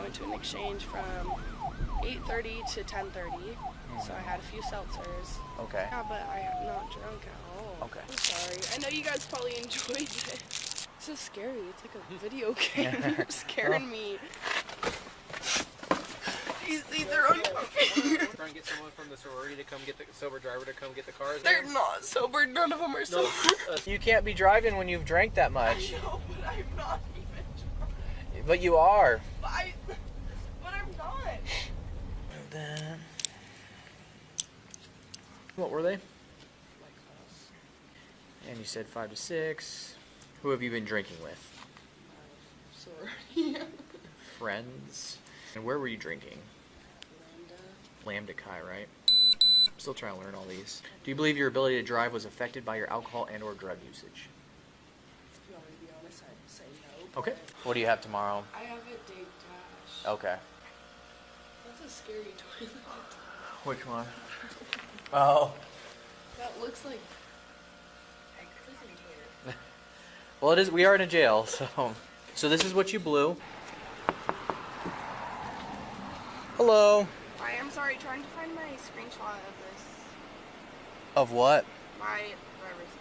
went to an exchange from 8:30 to 10:30. So I had a few seltzers. Okay. Yeah, but I'm not drunk at all. Okay. I'm sorry. I know you guys probably enjoyed it. It's so scary. It's like a video game. You're scaring me. They're uncomfortable. Try and get someone from the sorority to come get the sober driver to come get the cars. They're not sober. None of them are sober. You can't be driving when you've drank that much. I know, but I'm not even drunk. But you are. But I'm not. And then, what were they? And you said 5 to 6. Who have you been drinking with? Sorority. Friends. And where were you drinking? Lambda Chi, right? I'm still trying to learn all these. Do you believe your ability to drive was affected by your alcohol and or drug usage? To be honest, I'd say no. Okay. What do you have tomorrow? I have a date dash. Okay. That's a scary toilet. Which one? Oh. That looks like a prison toilet. Well, it is. We are in a jail, so this is what you blew. Hello. I am sorry, trying to find my screenshot of this. Of what? My driver's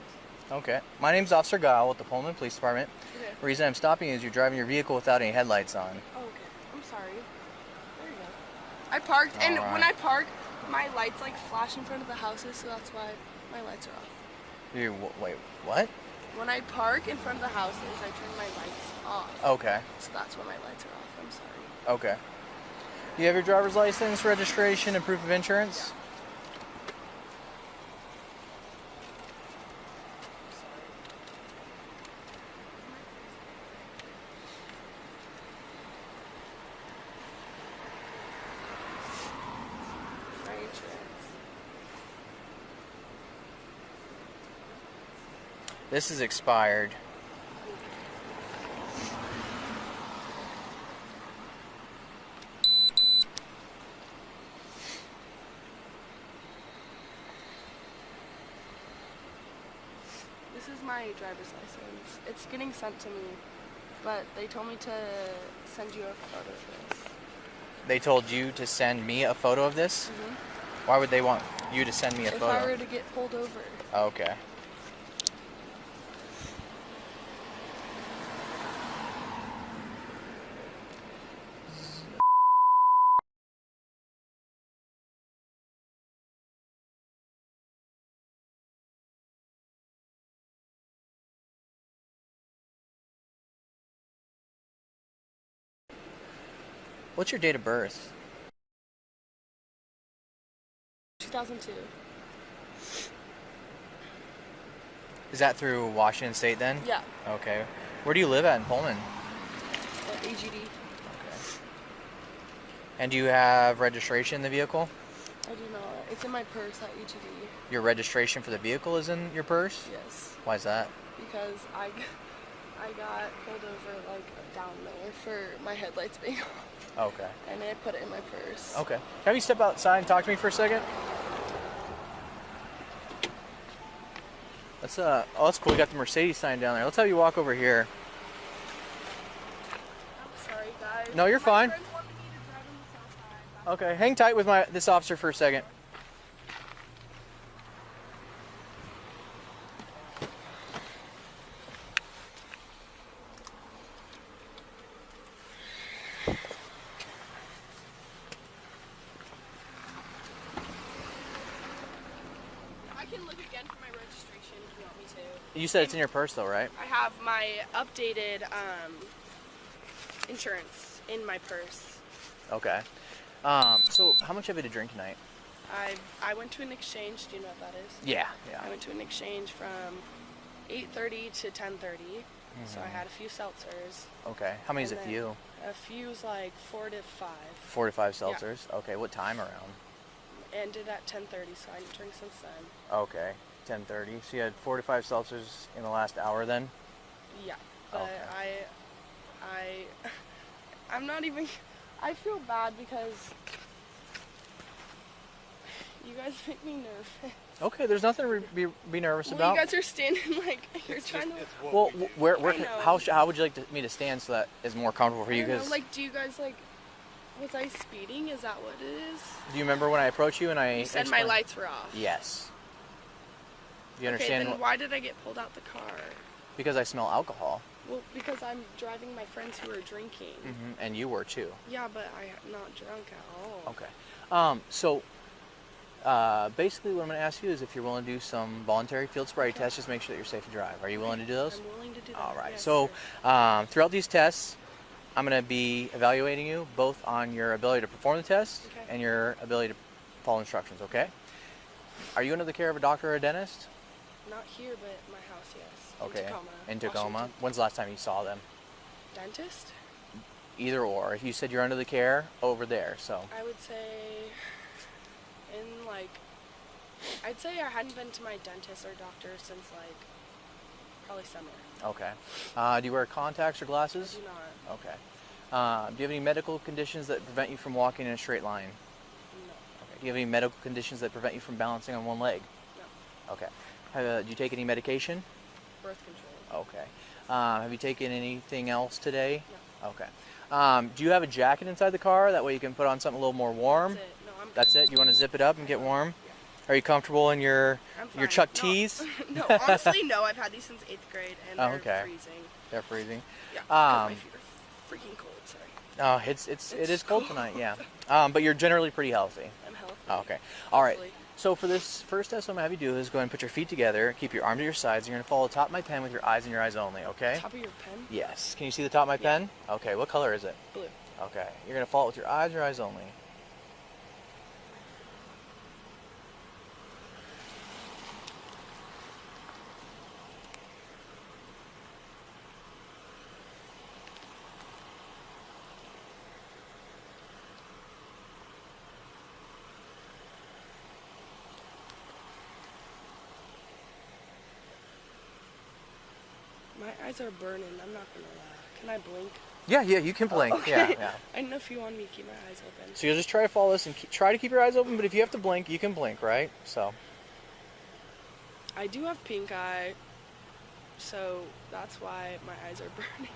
license. Okay. My name's Officer Gile with the Pullman Police Department. Okay. The reason I'm stopping is you're driving your vehicle without any headlights on. Oh, okay. I'm sorry. There you go. I parked, and when I park, my lights like flash in front of the houses, so that's why my lights are off. Wait, what? When I park in front of the houses, I turn my lights off. Okay. So that's why my lights are off. I'm sorry. Okay. You have your driver's license, registration, and proof of insurance? My insurance. This is expired. This is my driver's license. It's getting sent to me, but they told me to send you a photo of this. They told you to send me a photo of this? Mm-hmm. Why would they want you to send me a photo? If I were to get pulled over. Okay. What's your date of birth? 2002. Is that through Washington State then? Yeah. Okay. Where do you live at in Pullman? AGD. Okay. And do you have registration in the vehicle? I do not. It's in my purse at AGD. Your registration for the vehicle is in your purse? Yes. Why is that? Because I got pulled over like down there for my headlights being off. Okay. And I put it in my purse. Okay. Have you step outside and talk to me for a second? Let's oh, that's cool. We got the Mercedes sign down there. Let's have you walk over here. I'm sorry, guys. No, you're fine. My friends wanted me to drive on the south side. Okay, hang tight with this officer for a second. I can look again for my registration if you want me to. You said it's in your purse though, right? I have my updated insurance in my purse. Okay. So how much have you to drink tonight? I went to an exchange. Do you know what that is? Yeah. I went to an exchange from 8:30 to 10:30. So I had a few seltzers. Okay. How many is a And few? A few is like 4 to 5. 4 to 5 seltzers? Yeah. Okay. What time around? Ended at 10:30, so I didn't drink since then. Okay. 10:30. So you had 4 to 5 seltzers in the last hour then? Yeah. But Okay. I'm not even. I feel bad because you guys make me nervous. Okay, there's nothing to be nervous Well, about. you guys are standing like you're trying to. Well, I know. how would you like me to stand so that is more comfortable for you? I don't know, Cause like, do you guys like Was I speeding? Is that what it is? Do you remember when I approached you and I You said my lights were off. Yes. Do you understand? Okay, then why did I get pulled out the car? Because I smell alcohol. Well, because I'm driving my friends who are drinking. And you were too. Yeah, but I'm not drunk at all. Okay. So basically what I'm going to ask you is if you're willing to do some voluntary field sobriety tests, just make sure that you're safe to drive. Are you willing to do those? I'm willing to do that. All right. Yes, so throughout these tests, I'm going to be evaluating you both on your ability to perform the test and your ability to follow instructions, okay? Are you under the care of a doctor or a dentist? Not here, but at my house, yes. Okay. In Tacoma. In Tacoma? Washington. When's the last time you saw them? Dentist? Either or. If you said you're under the care, over there, so. I would say in like, I'd say I hadn't been to my dentist or doctor since like probably summer. Okay. Do you wear contacts or glasses? I do not. Okay. Do you have any medical conditions that prevent you from walking in a straight line? No. Okay. Do you have any medical conditions that prevent you from balancing on one leg? No. Okay. Do you take any medication? Birth control. Okay. Have you taken anything else today? No. Okay. Do you have a jacket inside the car? That way you can put on something a little more warm? That's it. No, I'm That's it? You want to zip it up and get warm? Yeah. Are you comfortable in your Chuck No. Tees? No, honestly, no. I've had these since 8th grade, and they're freezing. They're freezing. Yeah, because my feet are freaking cold. Sorry. Oh, it is cold tonight. Yeah. But you're generally pretty healthy. I'm healthy. Oh, okay. All right. Hopefully. So for this first test, what I'm going to have you do is go ahead and put your feet together, keep your arms at your sides. You're going to follow the top of my pen with your eyes and your eyes only. Okay. Top of your pen? Yes. Can you see the top of my pen? Okay. What color is it? Blue. Okay. You're going to follow it with your eyes only. My eyes are burning. I'm not gonna lie. Can I blink? Yeah, you can blink. Oh, okay. Yeah. I didn't know if you wanted me to keep my eyes open. So you'll just try to follow this and try to keep your eyes open, but if you have to blink, you can blink, right? So. I do have pink eye, so that's why my eyes are burning.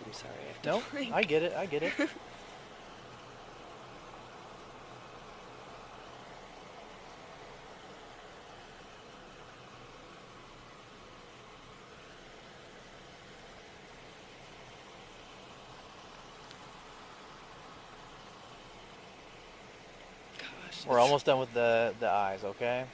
I'm sorry, I have to No, blink. I get it. I get it. Gosh. We're almost done with the eyes, okay?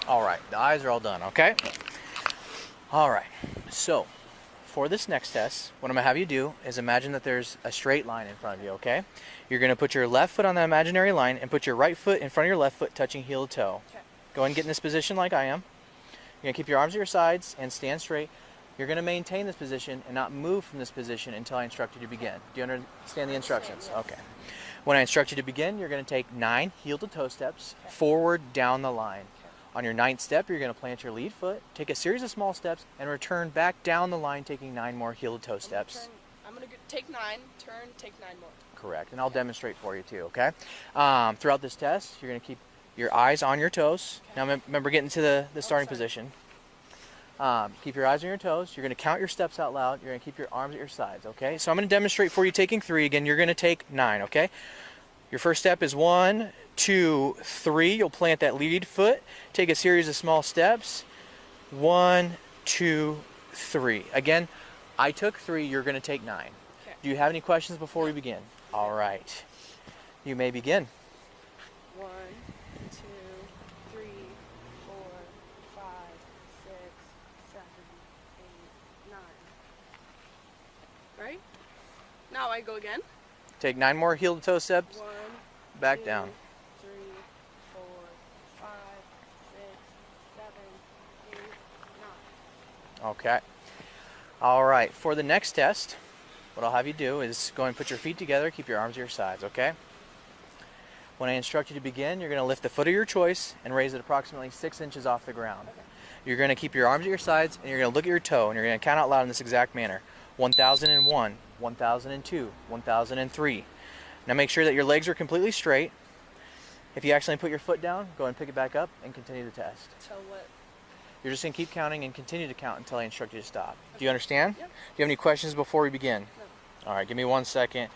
All right, the eyes are all done, okay? All right, so for this next test, what I'm gonna have you do is imagine that there's a straight line in front of you, okay? You're gonna put your left foot on that imaginary line and put your right foot in front of your left foot touching heel to toe. Okay. Go ahead and get in this position like I am. You're gonna keep your arms at your sides and stand straight. You're gonna maintain this position and not move from this position until I instruct you to begin. Do you understand the instructions? Yes. Okay. When I instruct you to begin, you're gonna take 9 heel to toe steps forward down the line. On your 9th step, you're going to plant your lead foot, take a series of small steps, and return back down the line, taking 9 more heel-to-toe steps. I'm going to take 9, turn, take 9 more. Correct, and I'll demonstrate for you too, okay? Throughout this test, you're going to keep your eyes on your toes. Now remember, getting to the starting position. Keep your eyes on your toes. You're going to count your steps out loud. You're going to keep your arms at your sides, okay? So I'm going to demonstrate for you taking 3. Again, you're going to take 9, okay? Your first step is 1, 2, 3. You'll plant that lead foot. Take a series of small steps. 1, 2, 3. Again, I took 3. You're going to take 9. Okay. Do you have any questions before we begin? All right. You may begin. 1, 2, 3, 4, 5, 6, 7, 8, 9. Right? Now I go again. Take 9 more heel-to-toe steps. 1, Back 2, down. 3, 4, 5, 6, 7, Okay. All right. For the next test, what I'll have you do is go and put your feet together, keep your arms to your sides, okay? When I instruct you to begin, you're going to lift the foot of your choice and raise it approximately 6 inches off the ground. Okay. You're going to keep your arms at your sides, and you're going to look at your toe, and you're going to count out loud in this exact manner. 1001, 1002, 1003. Now make sure that your legs are completely straight. If you accidentally put your foot down, go and pick it back up and continue the test. So what? You're just going to keep counting and continue to count until I instruct you to stop. Do you understand? Yep. Do you have any questions before we begin? No. All right, give me 1 second.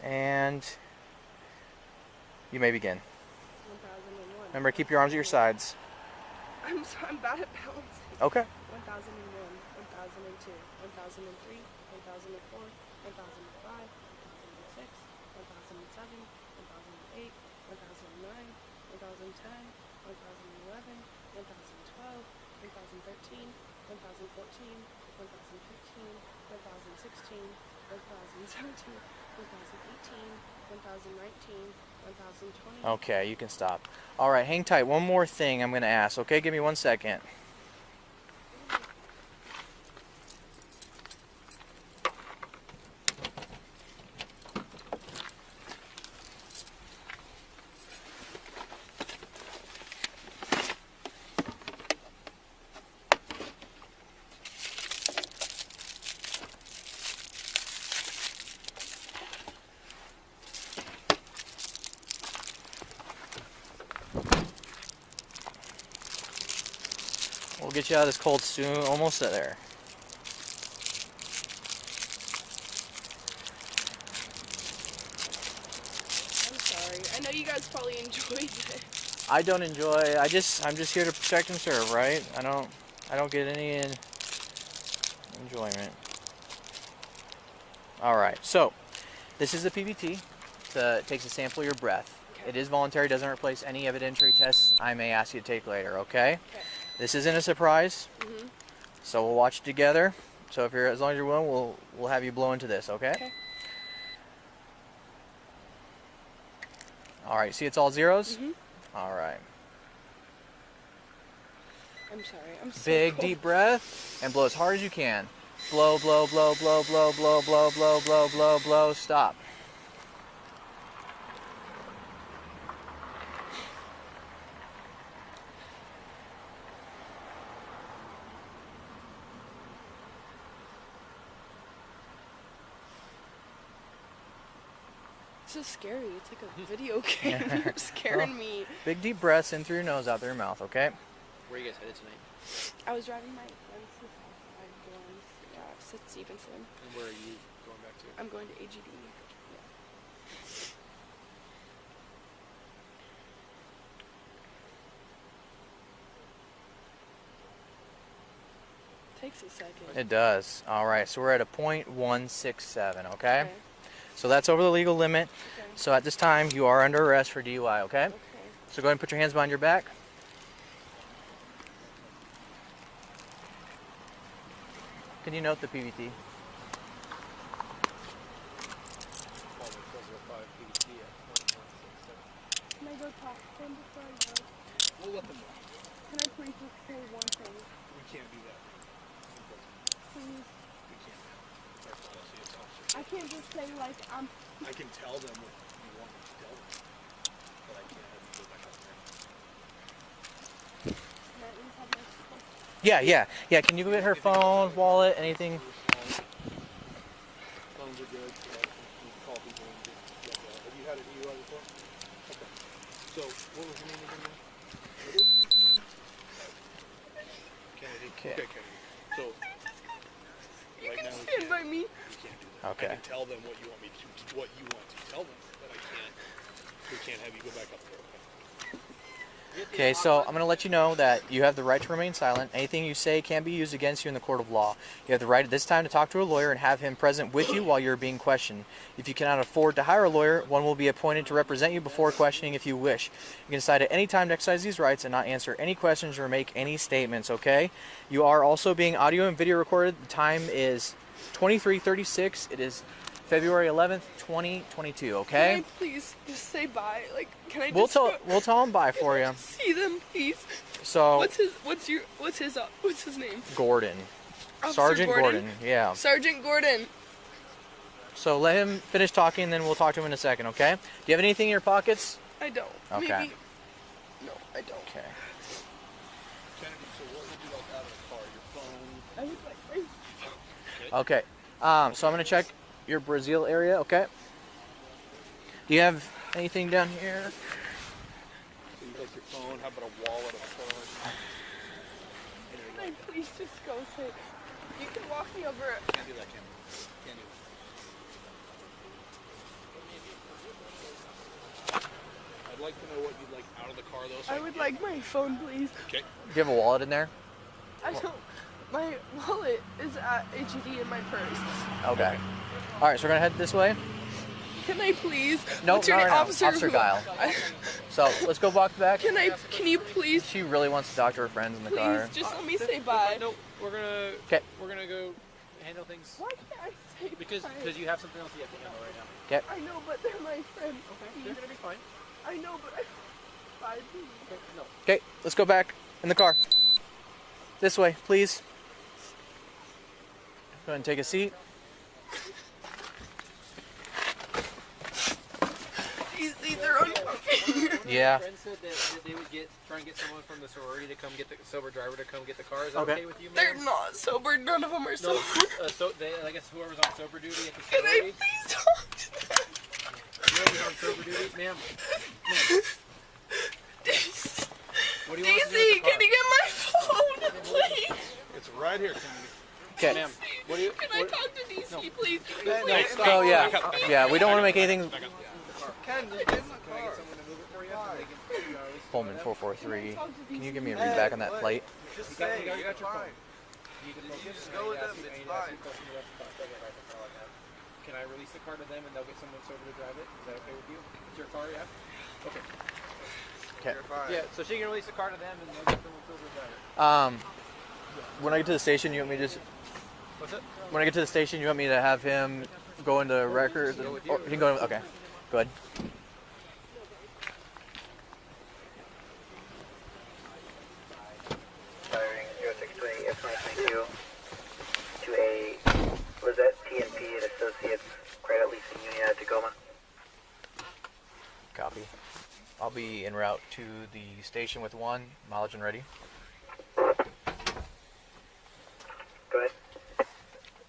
And you may begin. 1001. Remember, keep your arms at your sides. I'm bad at balancing. Okay. 1001, 1002, 1003, 1004, 1005, 1006, 1007, 1008, 1009, 1010, 1011, 1012, 1013, 1014, 1015, 1016, 1017, 1018, 1019, 1020. Okay, you can stop. All right, hang tight. One more thing I'm going to ask. Okay, give me 1 second. We'll get you out of this cold soon. Almost there. I'm sorry. I know you guys probably enjoyed it. I don't enjoy. I'm just here to protect and serve, right? I don't get any enjoyment. All right. So, this is the PBT. It takes a sample of your breath. Okay. It is voluntary. Doesn't replace any evidentiary tests I may ask you to take later. Okay. Okay. This isn't a surprise. Mhm. So we'll watch it together. So if you're, as long as you're willing, we'll have you blow into this. Okay. Okay. All right. See, it's all zeros. Mhm. All right. I'm sorry. I'm so Big cold. deep breath and blow as hard as you can. Blow, blow, blow, blow, blow, blow, blow, blow, blow, blow, blow. Stop. It's so scary. It's like a video game. You're scaring me. Big deep breaths in through your nose, out through your mouth. Okay. Where are you guys headed tonight? I was driving my friends to Southside dorms. Yeah, St. Stevenson. And where are you going back to? I'm going to AGD. Takes a second. It does. All right. So we're at a .167. Okay. So that's over the legal limit. Okay. So at this time, you are under arrest for DUI. Okay. Okay. So go ahead and put your hands behind your back. Can you note the PVT? Can I go talk to them before I go? We'll let them know. Can I please just say one thing? We can't do that. Please. We can't. Our policy is officer. I can't just say like I can tell them what you want me to tell them, but I can't have you go back up there. Can I at least have my stuff? Yeah. Can you go get her phone, wallet, anything? Phones are good. You can call people and get have you had a DUI before? Okay. So, what was your name again? Kennedy. Okay. Okay, Kennedy. So, You right can now we stand can't. by me. We can't do that. Okay. I can tell them what you want me to, what you want to tell them, but I can't. We can't have you go back up there. Okay, so I'm going to let you know that you have the right to remain silent. Anything you say can be used against you in the court of law. You have the right at this time to talk to a lawyer and have him present with you while you're being questioned. If you cannot afford to hire a lawyer, one will be appointed to represent you before questioning if you wish. You can decide at any time to exercise these rights and not answer any questions or make any statements, okay? You are also being audio and video recorded. The time is 23:36. It is February 11th, 2022. Can Okay. I please just say bye? Like, can I We'll just tell him bye for you. see them, please? So What's his name? Gordon. Officer Sergeant Gordon. Yeah. Sergeant Gordon. So let him finish talking, then we'll talk to him in a second, okay? Do you have anything in your pockets? I don't. Okay. Maybe. No, I don't. Okay. Kennedy, so what would you like out of the car? Your phone? I would like my Okay. So I'm gonna check your Brazil area, okay? Do you have anything down here? So you like your phone? How about a wallet, a purse? Can I please just go say? You can walk me over. Can't do that, Kim. Can't do that. I'd like to know what you'd like out of the car, though. So I would like my phone, please. Okay. Do you have a wallet in there? I don't. My wallet is at HED in my purse. Okay. All right, so we're gonna head this way. Can I please? No, What's your not name? right now. Officer Officer Guile. So let's go walk back. Can you please? She really wants to talk to her friends in the car. Please, just let me say bye. No, we're gonna 'Kay. we're gonna go handle things Why can't I say because bye? you have something else you have to handle right now. Okay. I know, but they're my friends. They're gonna be fine. I know, but I. Bye, please. Okay, no. Okay, let's go back in the car. This way, please. Go ahead and take a seat. These seats are uncomfy. Yeah. My friend said that they would try and get someone from the sorority to come get the sober driver to come get the car. Is that Okay. okay with you, They're ma'am? not sober. None of them are No, sober. I guess whoever's on sober duty at the Can I sorority. please talk to them? Whoever's on sober duty, ma'am. Daisy, What do you want to do with the car? can you get my phone, please? It's right here, Kennedy. Okay. Ma'am, what do you? Can I talk to DC, please? Can No, you please? stop. Oh yeah, yeah. We don't want to make anything. Can I get someone to move it for you? So they can, Pullman 443. Can you give me a read back on that plate? Just You got say your you're phone. fine. You can You just go with them, it's fine. Can I release the car to them and they'll get someone sober to drive it? Is that okay with you? It's your car, yeah? Okay. Okay. You're fine. Yeah, so she can release the car to them and they'll get someone sober to drive it. When I get to the station, you want me to just? What's it? When I get to the station, you want me to have him go into records? Go with Or you. he can go. Okay. Go ahead. Firing 0620 F2022 to a Lizette TNP and Associates Credit Leasing Union at Tacoma. Copy. I'll be en route to the station with one. Mileage and ready. Go ahead.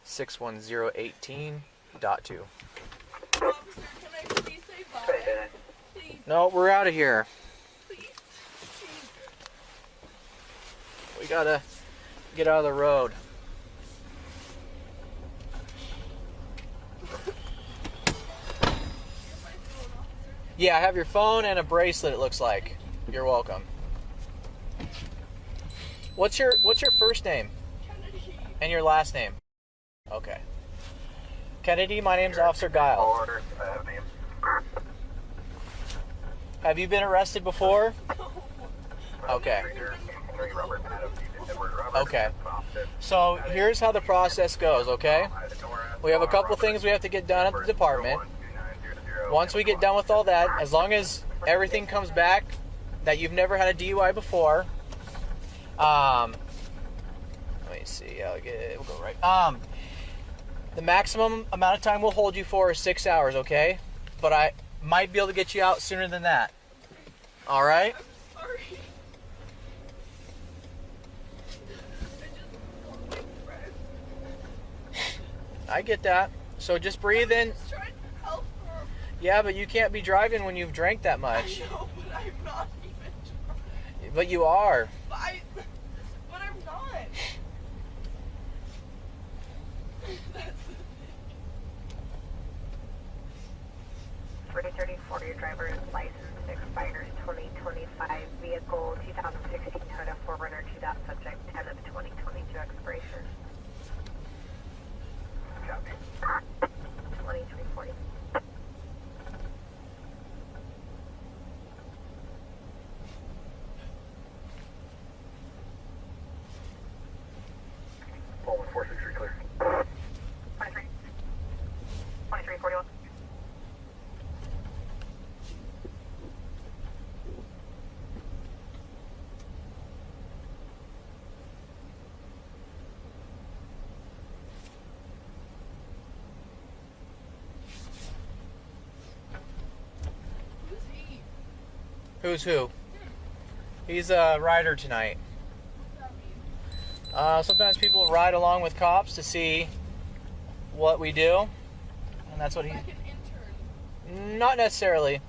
61018.2. Officer, can I please say bye? Sorry, Dana. Please, No, we're out of here. please. We gotta get out of the road. Yeah, I have your phone and a bracelet, it looks like. You're welcome. What's your first name? Kennedy. And your last name? Okay. Kennedy, my name's Officer Guile. Order, name. Have you been arrested before? Okay. Okay. So here's how the process goes, okay? We have a couple things we have to get done at the department. Once we get done with all that, as long as everything comes back that you've never had a DUI before, let me see, we'll go right. The maximum amount of time we'll hold you for is 6 hours, okay? But I might be able to get you out sooner than that. All right? Sorry. I just want my friends. I get that. So just breathe in. Just trying to help her. Yeah, but you can't be driving when you've drank that much. I know, but I'm not even trying. But you are. But I'm not. That's 4034, your driver's license expires 2025, vehicle 2016 Toyota 4Runner 2. Subject 10 of 2022 expiration. Copy. 2340. Pullman 463 clear. 23. 2340. Who's who? He's a rider tonight. Sometimes people ride along with cops to see what we do, and that's what he. Like an intern. Not necessarily.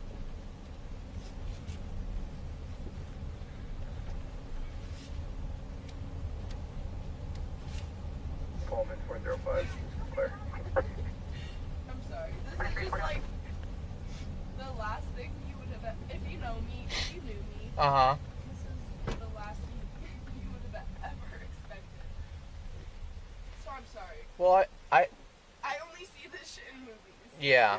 Pullman 405. Clear. I'm sorry. This is just like the last thing you would have, if you know me, if you knew me, Uh-huh. this is the last thing you would have ever expected. So I'm sorry. Well, I I only see this shit in movies. yeah.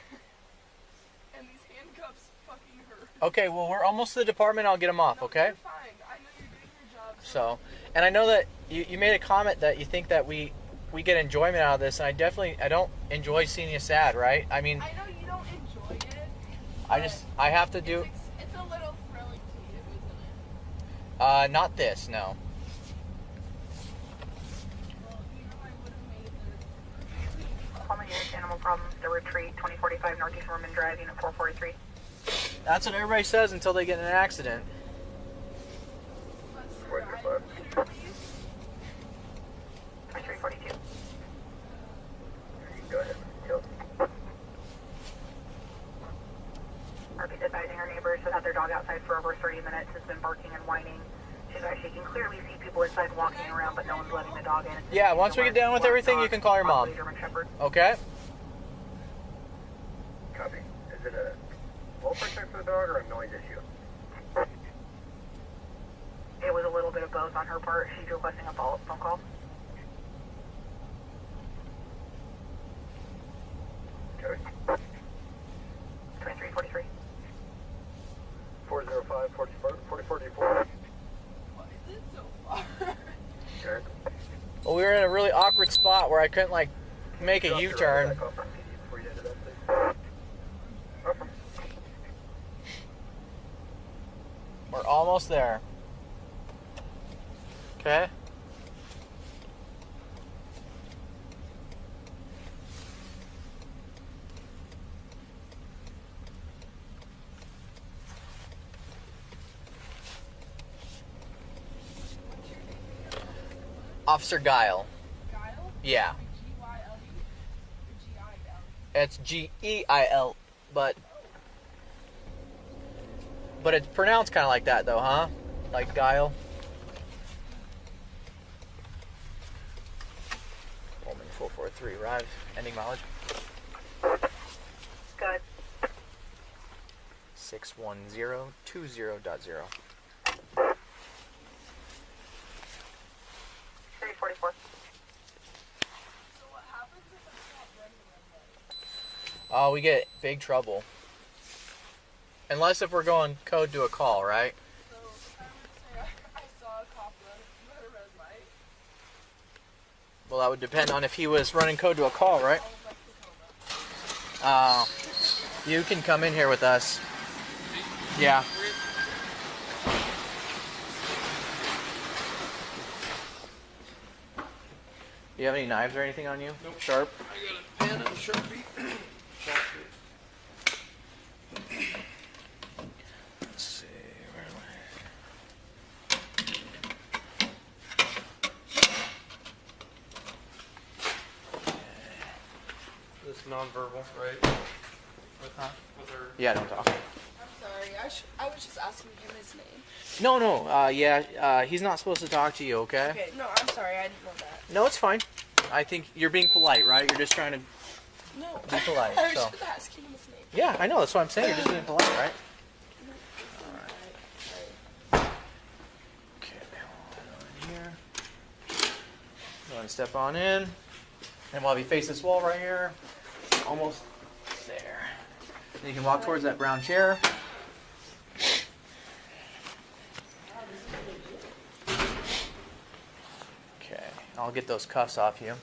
And these handcuffs fucking hurt. Okay, well, we're almost to the department. I'll get him off, No, okay? You're fine. I know you're doing your job. So, and I know that you made a comment that you think that we get enjoyment out of this, and I don't enjoy seeing you sad, right? I mean, I know you don't enjoy it. I have to do, It's a little thrilling to you, isn't it? not this, no. Well, you know I would have made the Common unit animal problems to retreat 2045 Northeast Roman Drive, unit 443. That's what everybody says until they get in an accident. 405. 2342. Go ahead. Yep. RP's advising our neighbors who had their dog outside for over 30 minutes has been barking and whining. She's actually can clearly see people inside walking around, but no one's letting the dog in. Yeah, once we get done with everything, you can call your mom. German Shepherd. Okay? Copy. Is it a welfare check for the dog or a noise issue? It was a little bit of both on her part. She's requesting a follow-up phone call. Okay. 2343. 405, 4044. Why is it so far? Okay. Well, we were in a really awkward spot where I couldn't, like, make a U-turn. Before you ended up there. Awesome. We're almost there. Okay? Officer Guile. Guile? Yeah. G-Y-L-E? Or G-I-L? It's G-E-I-L, but it's pronounced kind of like that, though, huh? Like Guile. Pullman 443, arrived. Ending mileage. Good. 61020.0. 344. So what happens if I stop running red light? Oh, we get big trouble. Unless if we're going code to a call, right? So if I were to say I saw a cop run a red light, Well, that would depend on if he was running code to a call, right? all of Tacoma. You can come in here with us. Yeah. Do you have any knives or anything on you? Nope. Sharp? I got a pen and a Sharpie. Let's see. Where am This nonverbal, right? Huh? With her. Yeah, don't talk. I'm sorry. I was just asking him his name. No. He's not supposed to talk to you, okay? Okay, no, I'm sorry. I didn't know that. No, it's fine. I think you're being polite, right? You're just trying to No. be polite. I was So. just asking him his name. Yeah, I know. That's what I'm saying. You're just being polite, right? Okay, hold on here. Go ahead and step on in. And we'll have you face this wall right here. Almost there. Then you can walk towards that brown chair. Okay, I'll get those cuffs off you.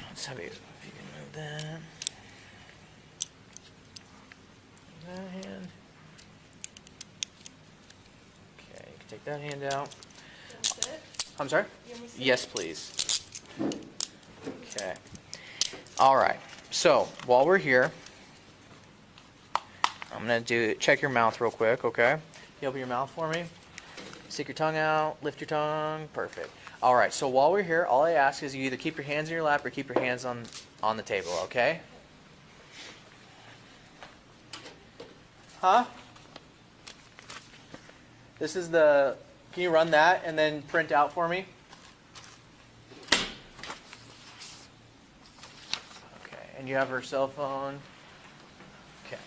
Let's have you, if you can move that. That hand. Okay, you can take that hand out. That's it? I'm sorry? You want me to sit? Yes, please. Okay. All right. So while we're here, I'm I'm going to check your mouth real quick, okay? You open your mouth for me. Stick your tongue out, lift your tongue. Perfect. All right, so while we're here, all I ask is you either keep your hands in your lap or keep your hands on the table, okay? Huh? This is the, can you run that and then print out for me? Okay, and you have her cell phone. Okay,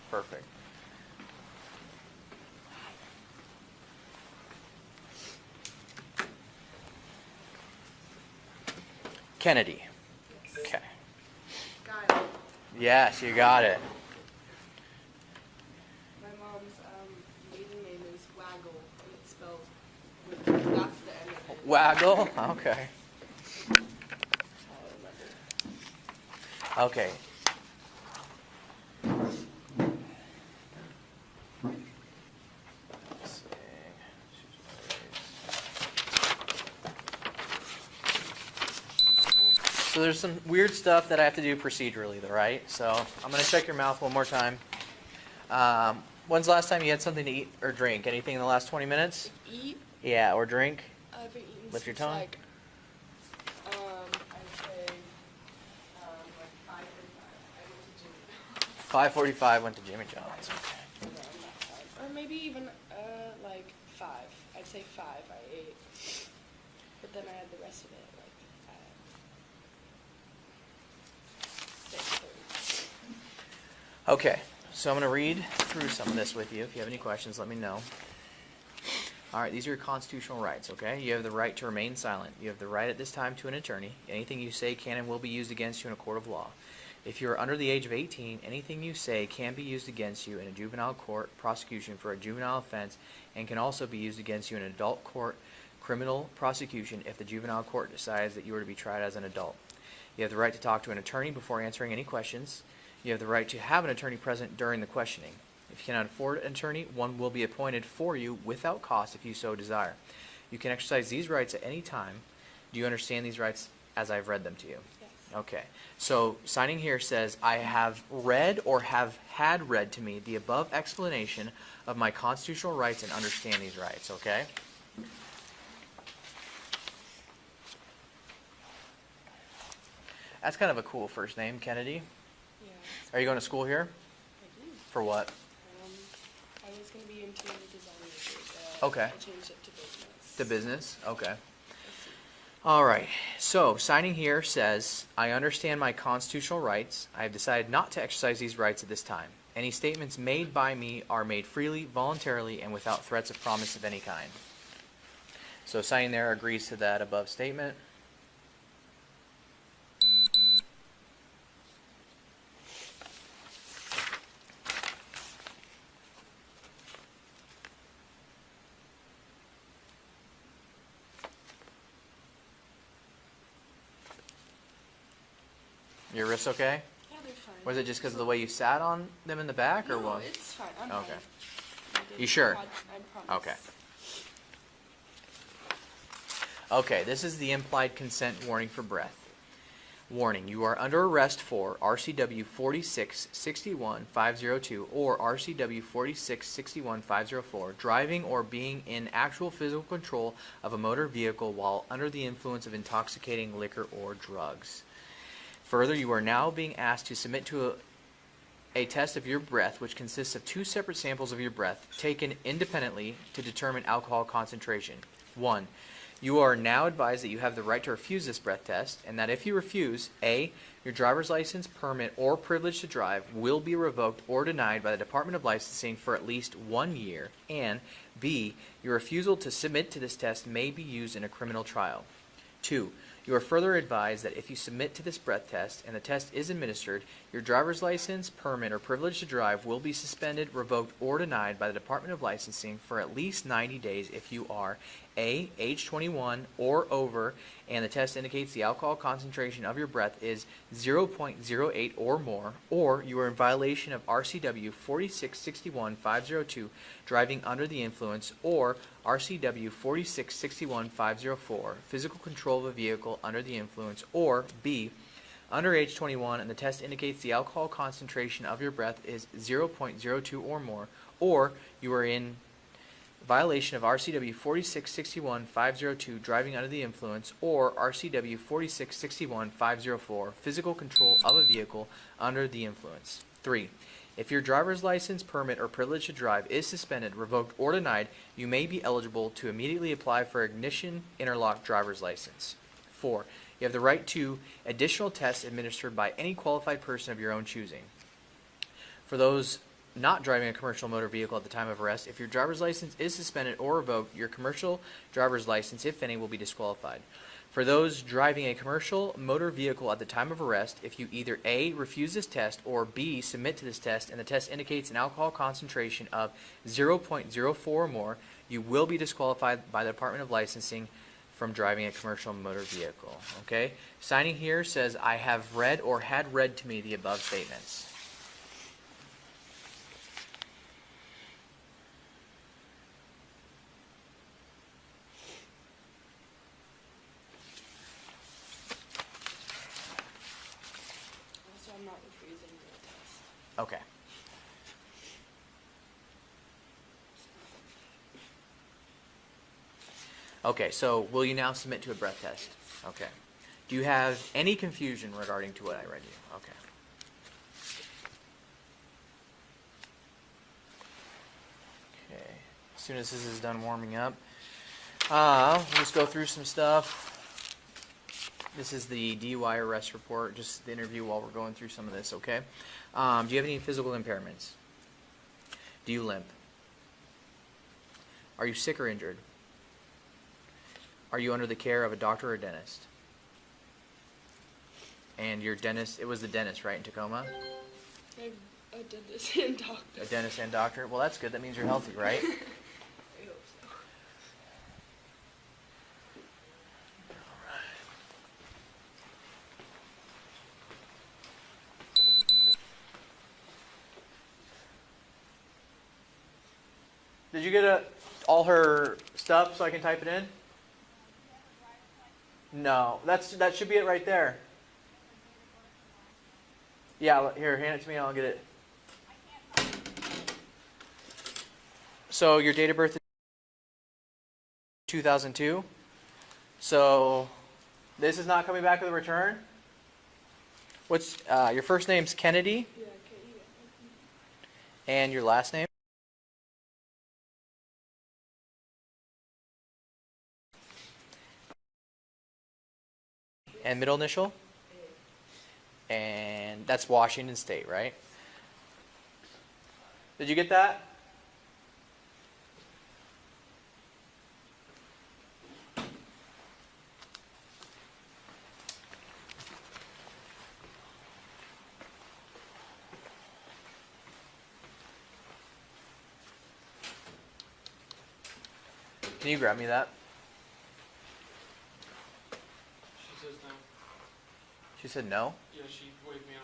perfect. Kennedy. Okay. Got it. Yes, you got it. My mom's maiden name is Waggle, and it's spelled with, that's the end of it. Waggle? Okay. Okay. Let's see. So there's some weird stuff that I have to do procedurally, though, right? So I'm going to check your mouth one more time. When's the last time you had something to eat or drink? Anything in the last 20 minutes? Eat. Yeah, or drink? I've been eating Lift your since, tongue. like, I'd say, like 5:45. I went to gym. 5:45 went to Jimmy John's. Okay. Or maybe even, like 5. I'd say 5 I ate. But then I had the rest of it, like, at 6:30. Okay, so I'm going to read through some of this with you. If you have any questions, let me know. All right, these are your constitutional rights, okay? You have the right to remain silent. You have the right at this time to an attorney. Anything you say can and will be used against you in a court of law. If you are under the age of 18, anything you say can be used against you in a juvenile court prosecution for a juvenile offense and can also be used against you in an adult court criminal prosecution if the juvenile court decides that you are to be tried as an adult. You have the right to talk to an attorney before answering any questions. You have the right to have an attorney present during the questioning. If you cannot afford an attorney, one will be appointed for you without cost if you so desire. You can exercise these rights at any time. Do you understand these rights as I've read them to you? Yes. Okay. So signing here says, I have read or have had read to me the above explanation of my constitutional rights and understand these rights, okay? That's kind of a cool first name, Kennedy. Yeah. Are you going to school here? I do. For what? I was going to be interior design major, Okay. I changed it to business. To business? Okay. All right. So signing here says, I understand my constitutional rights. I have decided not to exercise these rights at this time. Any statements made by me are made freely, voluntarily, and without threats of promise of any kind. So signing there agrees to that above statement. Your wrists okay? Yeah, they're fine. Was it just because of the way you sat on them in the back, or No, what? it's fine. I'm Okay. fine. You sure? I promise. Okay. Okay, this is the implied consent warning for breath. Warning, you are under arrest for RCW 46-61-502 or RCW 46-61-504, driving or being in actual physical control of a motor vehicle while under the influence of intoxicating liquor or drugs. Further, you are now being asked to submit to a test of your breath, which consists of 2 separate samples of your breath taken independently to determine alcohol concentration. 1. You are now advised that you have the right to refuse this breath test, and that if you refuse, A, your driver's license, permit, or privilege to drive will be revoked or denied by the Department of Licensing for at least 1 year, and B, your refusal to submit to this test may be used in a criminal trial. 2. You are further advised that if you submit to this breath test and the test is administered, your driver's license, permit, or privilege to drive will be suspended, revoked, or denied by the Department of Licensing for at least 90 days if you are A, age 21 or over, and the test indicates the alcohol concentration of your breath is 0.08 or more, or you are in violation of RCW 46-61-502, driving under the influence, or RCW 46-61-504, physical control of a vehicle under the influence, or B, under age 21 and the test indicates the alcohol concentration of your breath is 0.02 or more, or you are in violation of RCW 4661-502, driving under the influence, or RCW 4661-504, physical control of a vehicle under the influence. 3. If your driver's license, permit, or privilege to drive is suspended, revoked, or denied, you may be eligible to immediately apply for ignition interlock driver's license. 4. You have the right to additional tests administered by any qualified person of your own choosing. For those not driving a commercial motor vehicle at the time of arrest, if your driver's license is suspended or revoked, your commercial driver's license, if any, will be disqualified. For those driving a commercial motor vehicle at the time of arrest, if you either A, refuse this test, or B, submit to this test, and the test indicates an alcohol concentration of 0.04 or more, you will be disqualified by the Department of Licensing from driving a commercial motor vehicle. Okay? Signing here says, I have read or had read to me the above statements. Also, I'm not refusing the test. Okay. Okay, so will you now submit to a breath test? Okay. Do you have any confusion regarding to what I read you? Okay. Okay. As soon as this is done warming up, we'll just go through some stuff. This is the DUI arrest report, just the interview while we're going through some of this, okay? Do you have any physical impairments? Do you limp? Are you sick or injured? Are you under the care of a doctor or dentist? And your dentist, it was the dentist, right, in Tacoma? A dentist and doctor. A dentist and doctor? Well, that's good. That means you're healthy, right? I hope so. Did you get all her stuff so I can type it in? No, that should be it right there. Yeah, here, hand it to me and I'll get it. So your date of birth is 2002. So this is not coming back with a return. What's your first name's Kennedy? Yeah, okay, And your last name? And middle initial? And that's Washington State, right? Did you get that? Can you grab me that? She says no. She said no? Yeah, she waved me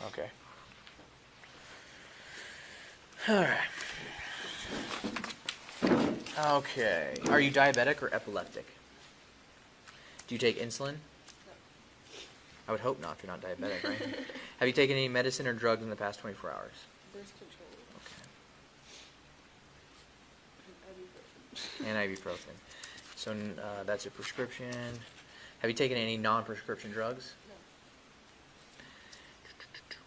off. Okay. Alright. Okay. Are you diabetic or epileptic? Do you take insulin? No. I would hope not if you're not diabetic, right? Have you taken any medicine or drugs in the past 24 hours? Birth control. Okay. And ibuprofen. So that's a prescription. Have you taken any non-prescription drugs? No.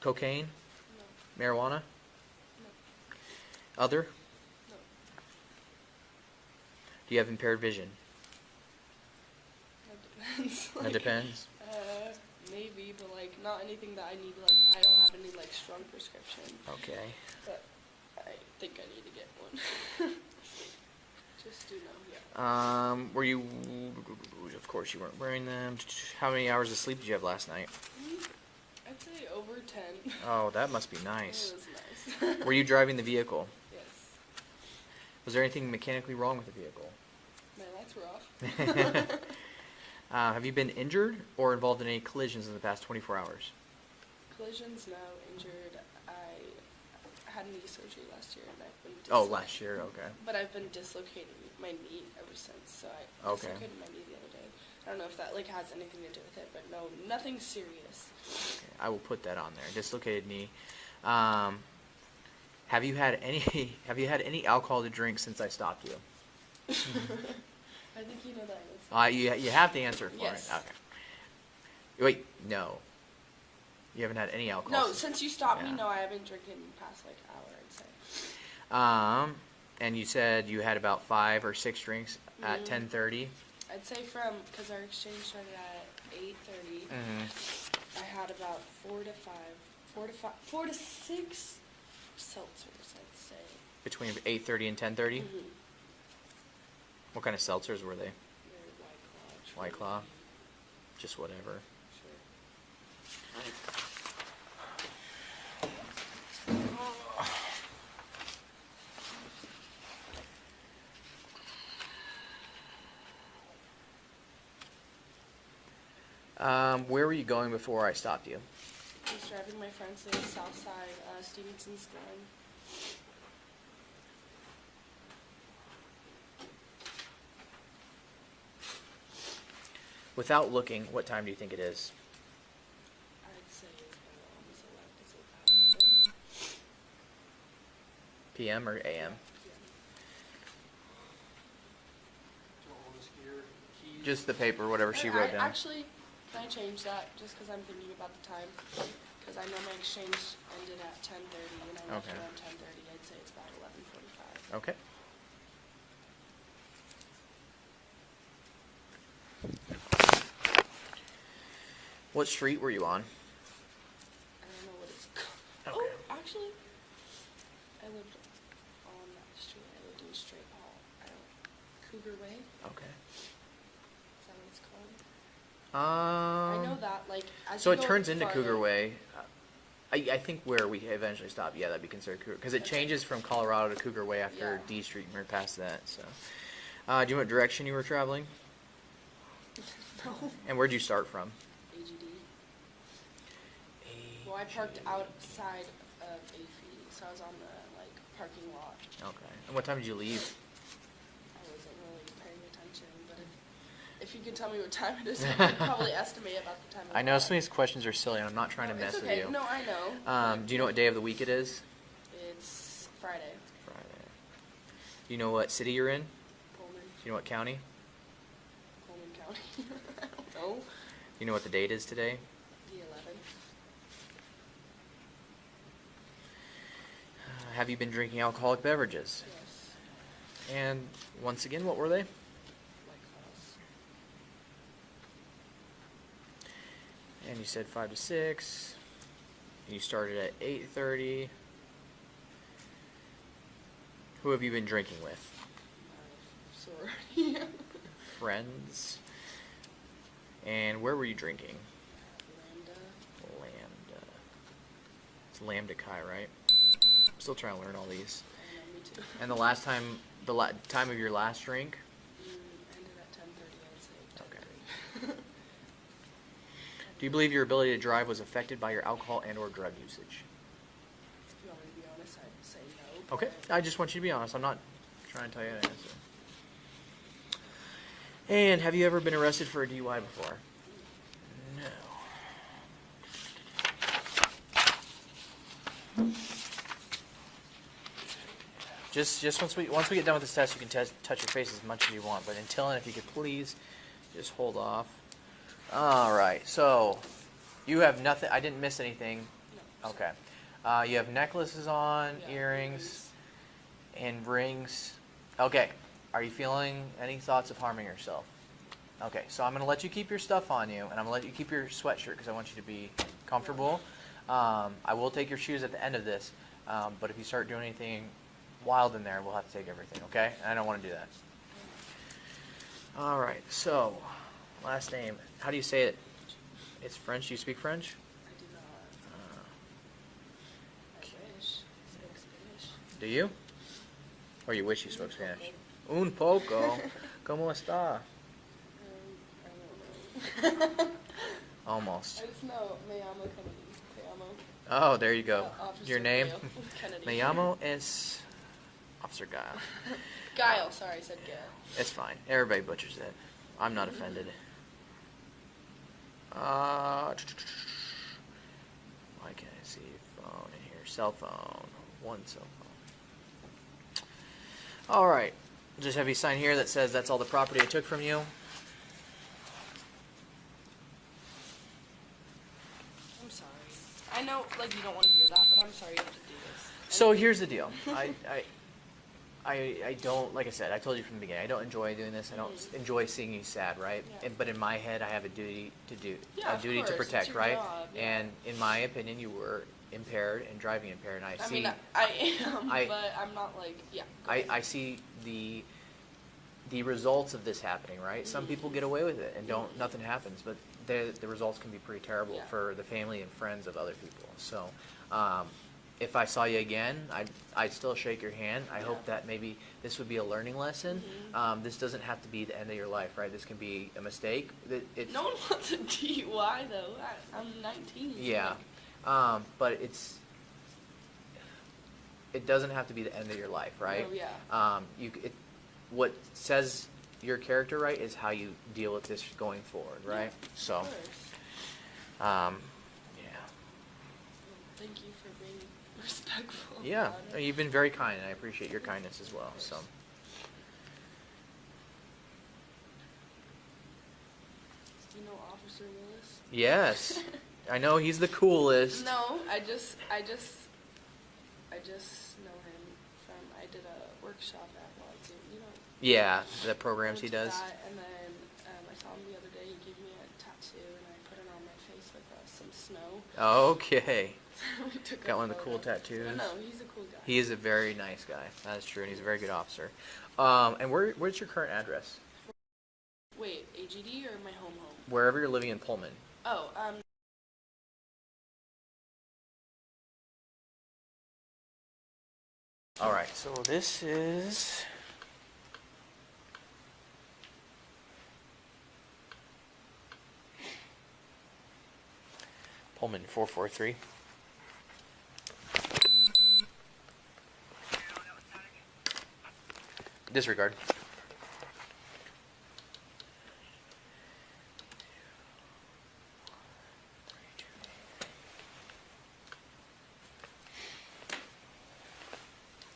Cocaine? No. Marijuana? No. Other? No. Do you have impaired vision? That depends. That depends. Maybe, but like not anything that I need. Like I don't have any like strong prescription. Okay. But I think I need to get one. Just to know, yeah. Were you? Of course, you weren't wearing them. How many hours of sleep did you have last night? I'd say over 10. Oh, that must be nice. It was nice. Were you driving the vehicle? Yes. Was there anything mechanically wrong with the vehicle? My lights were off. Have you been injured or involved in any collisions in the past 24 hours? Collisions, no. Injured. I had knee surgery last year, and I've been. Oh, last year. Okay. But I've been dislocating my knee ever since. So I Okay. dislocated my knee the other day. I don't know if that like has anything to do with it, but no, nothing serious. Okay, I will put that on there. Dislocated knee. Have you had any alcohol to drink since I stopped you? I think you know that answer. You have to answer for Yes. it. Okay. Wait, no. You haven't had any alcohol. No, since you stopped me, Yeah. no, I haven't drinking past like hour, I'd say. And you said you had about 5 or 6 drinks at 10:30. I'd say because our exchange started at 8:30. I had about 4 to 6 seltzers, I'd say. Between 8:30 and 10:30. What kind of seltzers were they? They're White Claw. Just whatever. Where were you going before I stopped you? I was driving my friends to the south side, Stevenson's Glen. Without looking, what time do you think it is? I'd say almost 11. PM or AM? Yeah. Just the paper, whatever she wrote down. Actually, can I change that just because I'm thinking about the time? Because I know my exchange ended at 10:30 and I left Okay. around 10:30. I'd say it's about 11:45. Okay. What street were you on? I don't know what it's called. Okay. Oh, actually, I lived on that street. I lived in Straight Hall. Cougar Way. Okay. Is that what it's called? I know that, like, as So you it go turns into farther- Cougar Way. I think where we eventually stop, yeah, that'd be considered Cougar, because it changes from Colorado to Cougar Way after Yeah. D Street. We're past that. So, do you know what direction you were traveling? No. And where'd you start from? AGD. Well, I parked outside of AFE, so I was on the, like, parking lot. Okay. And what time did you leave? I wasn't really paying attention, but if you could tell me what time it is, I could probably estimate about the time. I know some of these questions are silly, and I'm not trying to mess it's okay. with you. No, I know. Do you know what day of the week it is? It's Friday. Friday. Do you know what city you're in? Pullman. Do you know what county? Pullman County. I don't know. Do you know what the date is today? The 11th. Have you been drinking alcoholic beverages? Yes. And once again, what were they? Like us. And you said 5 to 6. You started at 8:30. Who have you been drinking with? Sorry. Friends. And where were you drinking? Lambda. Lambda. It's Lambda Chi, right? I'm still trying to learn all these. I know, me too. And the last time, time of your last drink? Ended at 10:30, I'd say. 10:30. Okay. Do you believe your ability to drive was affected by your alcohol and/or drug usage? If you want me to be honest, I'd say no. Okay. but- I just want you to be honest. I'm not trying to tell you how to answer. And have you ever been arrested for a DUI before? No. Just once we get done with this test, you can touch your face as much as you want. But until then, if you could please just hold off. All right. So you have nothing. I didn't miss anything. No. Okay. You have necklaces on, Yeah, earrings, and rings. Okay. Are you feeling any thoughts of harming yourself? Okay. So I'm going to let you keep your stuff on you, and I'm going to let you keep your sweatshirt because I want you to be comfortable. I will take your shoes at the end of this, but if you start doing anything wild in there, we'll have to take everything, okay? And I don't want to do that. All right. So, last name. How do you say it? It's French. Do you speak French? I do not. I wish. I spoke Spanish. Do you? Or you wish you spoke Spanish? Un poco. ¿Cómo está? I don't know. Almost. I just know me llamo Kennedy. Te amo. Oh, there you go. Officer Your name? Gail. Kennedy. Me llamo es Officer Guile. Guile. Sorry, I said Gail. It's fine. Everybody butchers it. I'm not offended. Why can't I see phone in here? Cell phone. One cell phone. All right. Just have you sign here that says that's all the property I took from you. I'm sorry. I know, like, you don't want to hear that, but I'm sorry you have to do this. So here's the deal. I don't, like I said, I told you from the beginning, I don't enjoy doing this. I don't enjoy seeing you sad, right? Yeah. But in my head, I have a duty to do, Yeah, a of duty course. to It's protect, your right? job, yeah. And in my opinion, you were impaired and driving impaired. And I mean, I am, but I'm not like, yeah. go ahead. I see the results of this happening, right? Some people get away with it and nothing happens, but the results can be pretty terrible Yeah. for the family and friends of other people. So, if I saw you again, I'd still shake your hand. I hope that maybe this would be a learning lesson. This doesn't have to be the end of your life, right? This can be a mistake. It's, No one wants a DUI, though. I'm 19. yeah, but it doesn't have to be the end of your life, right? No, yeah. What says your character right is how you deal with this going forward, right? Yeah, So, of course. yeah. Thank you for being respectful. Yeah, about it. you've been very kind, and I appreciate your kindness as well. So, Do you know Officer Willis? yes, I know he's the coolest. No, I just know him from, I did a workshop at Wazoo, you know. Yeah, the programs he went to does. that, and then I saw him the other day. He gave me a tattoo, and I put it on my face with some snow. Okay, We took a got one of the cool photo. tattoos. I know, he's a cool guy. He is a very nice guy. That is true, and he's a very good officer. And where's your current address? Wait, AGD or my home? Wherever you're living in Pullman. Oh, All right, so this is Pullman 443. Disregard.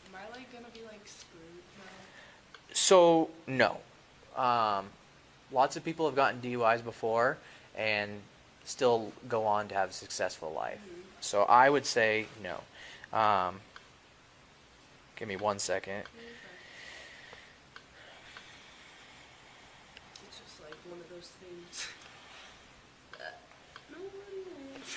am I like gonna be like screwed now? So, no. Lots of people have gotten DUIs before and still go on to have a successful life. So I would say no. Give me 1 second. It's just like one of those things that nobody wants.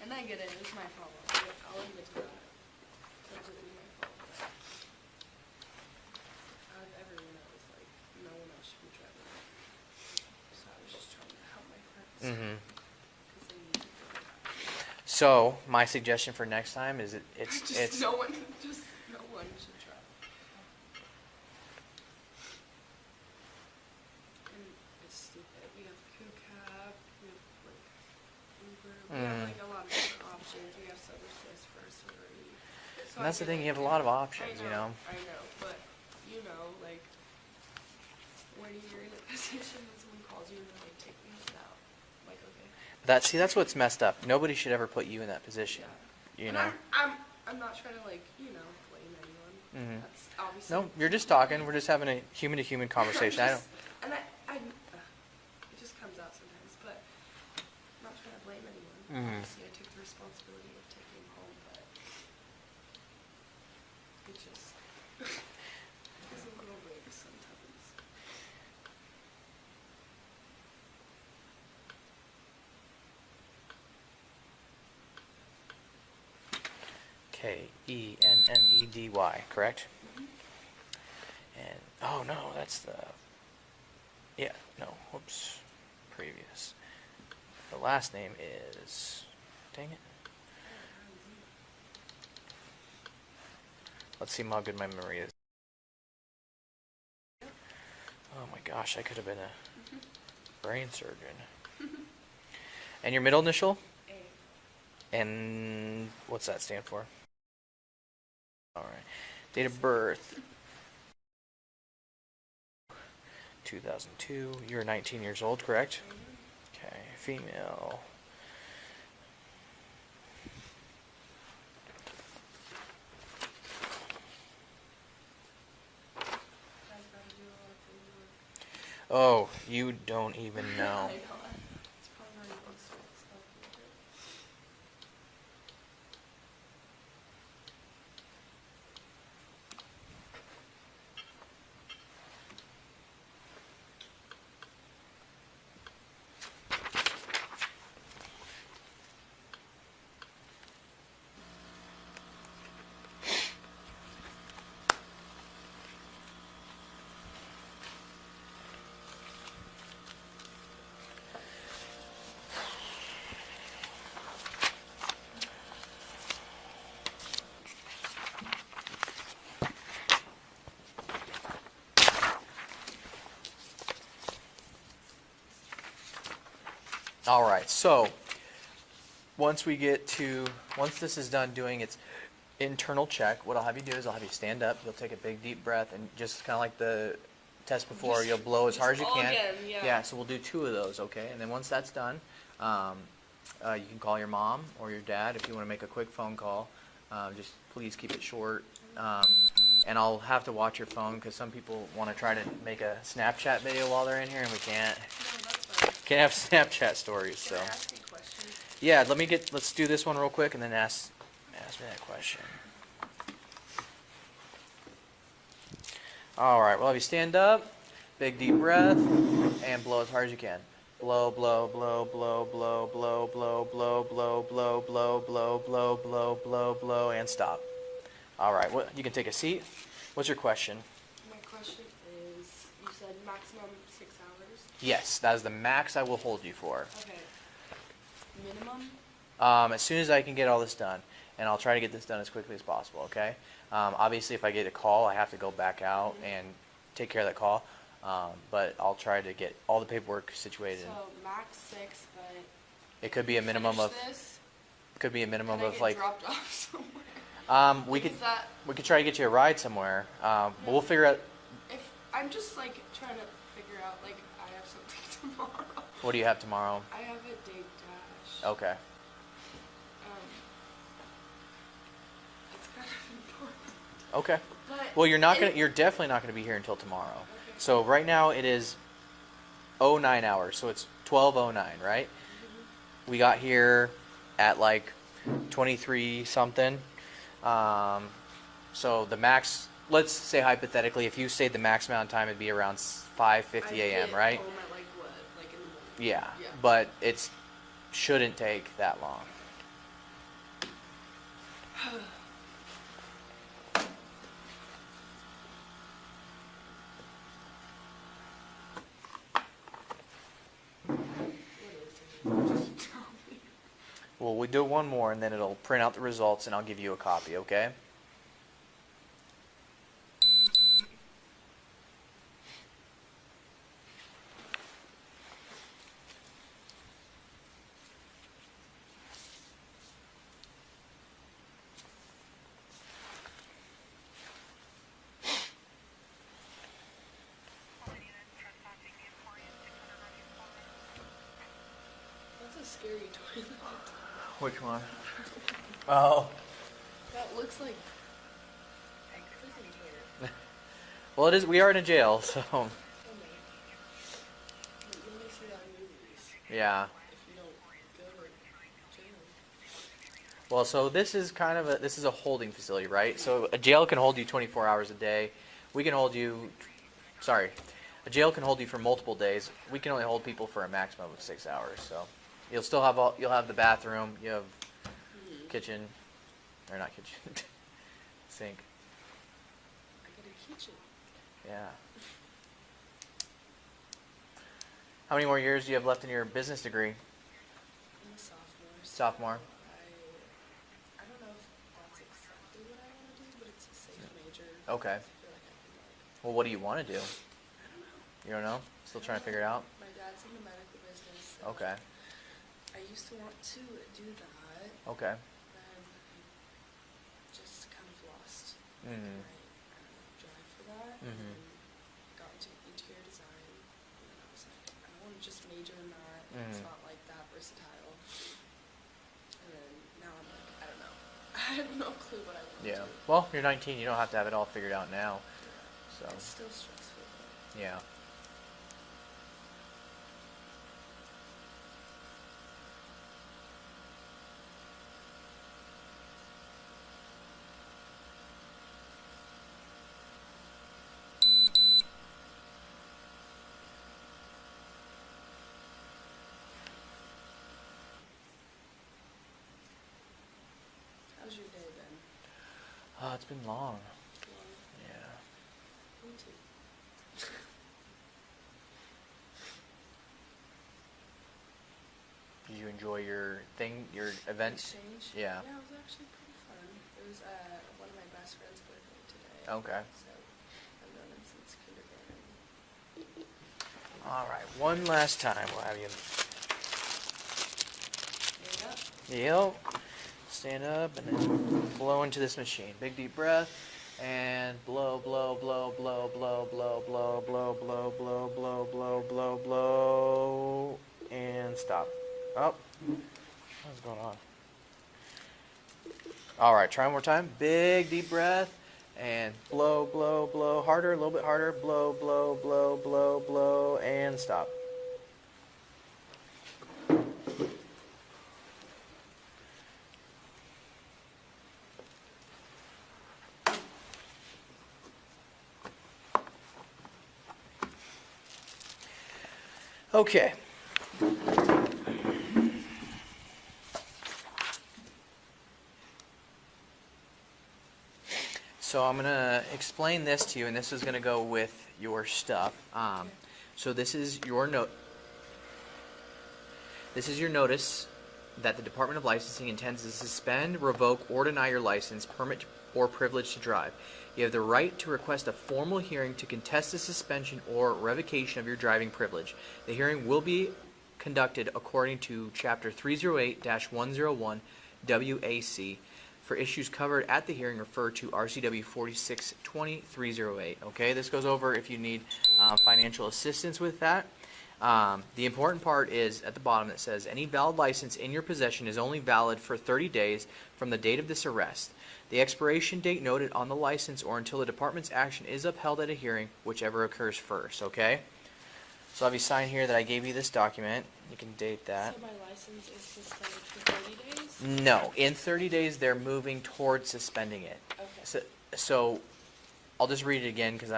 And I get it, it's my fault. I'll admit to that. It's completely my fault. But everyone else, like, no one else should be driving. So I was just trying to help my friends. Mm-hmm. 'Cause they need to do that. So my suggestion for next time is Just no one should drive. And it's stupid. We have crew cab, we have like Uber, we have like a lot of different options. We have Sotheby's first already. So And that's I the thing, get you have a it. lot of options, you know. I know, but you know, like when you're in a position when someone calls you and they're like, take me out, like okay. That's what's messed up. Nobody should ever put you in that position. You And know. I'm not trying to like, you know, blame anyone. Mhm. That's obviously No, you're just talking. We're just having a human to human conversation. I don't. And it just comes out sometimes, but I'm not trying to blame anyone. Mhm. Obviously, I took the responsibility of taking him home, but it just is a little big sometimes. Kennedy, correct? And oh no, that's the. Yeah, no, whoops, previous. The last name is. Dang it. Let's see how good my memory is. Oh my gosh, I could have been a brain surgeon. And your middle initial? A. And what's that stand for? All right. Date of birth. 2002. You're 19 years old, correct? Okay. female. Oh, you don't even know. I know. It's probably not even so exciting. All right, so once this is done doing its internal check, what I'll have you do is I'll have you stand up, you'll take a big deep breath, and just kind of like the test before, you'll blow as hard as you all can. again, yeah. So we'll do 2 of those, okay? And then once that's done, you can call your mom or your dad if you want to make a quick phone call. Just please keep it short. And I'll have to watch your phone because some people want to try to make a Snapchat video while they're in here, and we can't. No, that's fine. Can't have Snapchat stories, so. Can I ask you a question? Yeah, let's do this one real quick and then ask me that question. All right, well, have you stand up, big deep breath, and blow as hard as you can. Blow, blow, blow, blow, blow, blow, blow, blow, blow, blow, blow, blow, blow, blow, blow, blow, and stop. All right, you can take a seat. What's your question? My question is, you said maximum 6 hours? Yes, that is the max I will hold you for. Okay. Minimum? As soon as I can get all this done, and I'll try to get this done as quickly as possible, okay? Obviously, if I get a call, I have to go back out and take care of that call, but I'll try to get all the paperwork situated. So max 6, but It could be a minimum of, this, could be a minimum can I of get like, dropped off somewhere? we could Is that, we could try to get you a ride somewhere. But we'll figure out. if I'm just like trying to figure out, like I have something tomorrow. What do you have tomorrow? I have a date dash. Okay. It's kind of important. Okay. But Well, you're definitely not gonna be here until tomorrow. Okay. So right now it is 09 hours, so it's 12:09, right? We got here at like 23 something. So the max, let's say hypothetically, if you stayed the max amount of time, it'd be around 5:50 a.m., right? Home at like what? Like in the morning. Yeah, Yeah. but it shouldn't take that long. What is it? Just tell me. Well, we do one more, and then it'll print out the results, and I'll give you a copy, okay? That's a scary toilet. Which one? Oh. That looks like a prison toilet. Well, it is. We are in a jail, so Oh man. You only see that in movies. yeah. If you don't go to jail. Well, so this is kind of this is a holding facility, right? So a jail can hold you 24 hours a day. We can hold you. Sorry, a jail can hold you for multiple days. We can only hold people for a maximum of 6 hours. So you'll still have you'll have the bathroom. You have kitchen, or not kitchen, sink. I got a kitchen. Yeah. How many more years do you have left in your business degree? I'm a sophomore. So Sophomore. I don't know if that's exactly what I want to do, but it's a safe major. Okay. I feel like I can like. Well, what do you want to do? You don't know? Still trying to figure it out? My dad's in the medical business. So Okay. I used to want to do that. Okay. Then I just kind of lost Mhm. my drive for that. Mhm. And got into interior design. And then I was like, I don't want to just major in that. It's Mhm. not like that versatile. And then now I'm like, I don't know. I have no clue what I want to Yeah. do. Well, you're 19. You don't have to have it all figured out now. So, It's still stressful. yeah. How's your day been? Oh, it's been long. Long? Yeah. Me too. Did you enjoy your event? Exchange? Yeah. Yeah, it was actually pretty fun. It was one of my best friend's birthday today. Okay. So I've known him since kindergarten. All right. One last time, we'll have you. Stand up. Yep. Stand up and then blow into this machine. Big deep breath. And blow, blow, blow, blow, blow, blow, blow, blow, blow, blow, blow, blow, blow, blow. And stop. Oh. What's going on? All right. Try one more time. Big deep breath. And blow, blow, blow. Harder, a little bit harder. Blow, blow, blow, blow, blow. And stop. Okay. So I'm going to explain this to you, and this is going to go with your stuff. So this is your note. This is your notice that the Department of Licensing intends to suspend, revoke, or deny your license, permit, or privilege to drive. You have the right to request a formal hearing to contest the suspension or revocation of your driving privilege. The hearing will be conducted according to Chapter 308-101 WAC. For issues covered at the hearing, refer to RCW 4620-308. Okay, this goes over if you need financial assistance with that. The important part is at the bottom that says any valid license in your possession is only valid for 30 days from the date of this arrest. The expiration date noted on the license or until the department's action is upheld at a hearing, whichever occurs first, okay? So I'll have you sign here that I gave you this document. You can date that. So my license is suspended for 30 days? No, in 30 days they're moving towards suspending it. Okay. So I'll just read it again because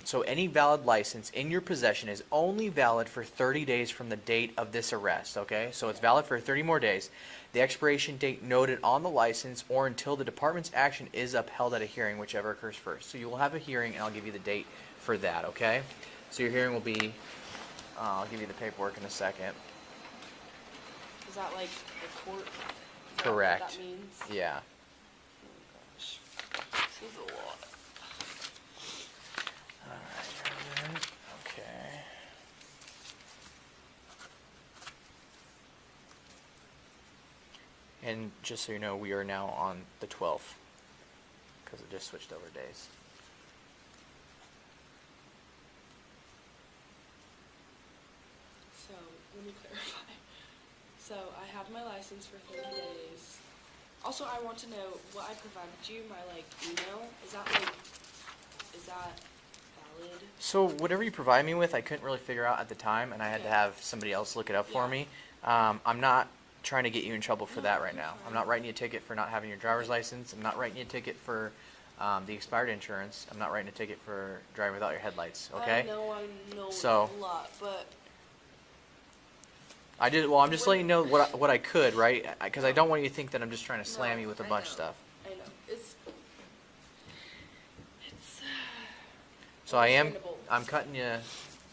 so any valid license in your possession is only valid for 30 days from the date of this arrest, okay? So it's valid for 30 more days. The expiration date noted on the license or until the department's action is upheld at a hearing, whichever occurs first. So you will have a hearing and I'll give you the date for that, okay? So your hearing will be, I'll give you the paperwork in a second. Is that like the court? Is that Correct. what that means? Yeah. Oh gosh. This is a lot. Alright, okay. And just so you know, we are now on the 12th because it just switched over days. So, let me clarify. So, I have my license for 30 days. Also, I want to know what I provided you, my, email. Is that valid? So whatever you provide me with, I couldn't really figure out at the time, and I had to have somebody else look it up for Yeah. me. I'm not trying to get you in trouble for No, that right you're now. fine. I'm not writing you a ticket for not having your driver's license. I'm not writing you a ticket for the expired insurance. I'm not writing a ticket for driving without your headlights. Okay? I know So- it's a lot, but Well, I'm just letting you know what I could, right? Because I don't want you to think that I'm just trying to slam No, you with a I bunch of know. stuff. I know. It's So I'm understandable. cutting you